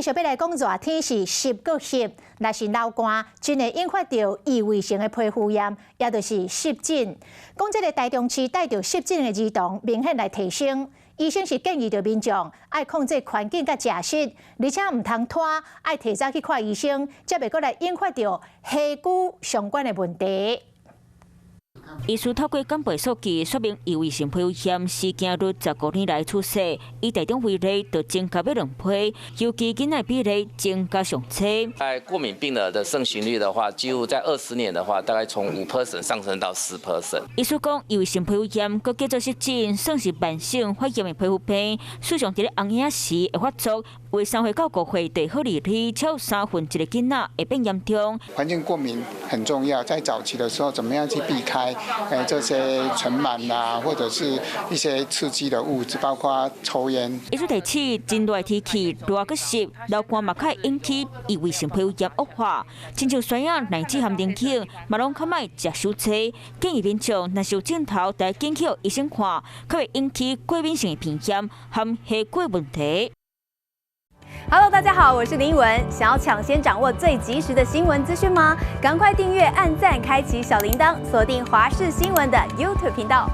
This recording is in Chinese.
续要来讲热天是湿个湿，若是流汗，真会引发到异位性的皮肤炎，也就是湿疹。讲这个台中市带着湿疹的儿童明显来提升，医生是建议着民众爱控制环境甲食食，而且唔通拖，爱提早去看医生，才袂过来引发到下骨相关的问题。 医师透过简报数据说明，异位性皮肤炎事件率15年来出世，以台中为例，就增加要2倍，尤其囡仔比例增加上车。在过敏病的盛行率的话，几乎在20年的话，大概从5% 上升到10%。医师讲，异位性皮肤炎，佮叫做湿疹，算是慢性发炎的皮肤病，通常伫咧红影时会发作，为3岁到5岁最好离离，超有1/3的囡仔会变严重。环境过敏很重要，在早期的时候，怎么样去避开？ 这些尘螨啦，或者是一些刺激的物质，包括抽烟。医师提起，真热天气热佮湿，流汗嘛，可以引起异位性皮肤炎恶化。亲像酸饮、奶制含冷气，嘛拢较莫食蔬菜。建议民众若是有镜头，得紧去医生看，可会引起过敏性的皮炎和下骨问题。 Hello， 大家好，我是林依文。想要抢先掌握最及时的新闻资讯吗？赶快订阅、按赞、开启小铃铛，锁定华视新闻的 YouTube 频道。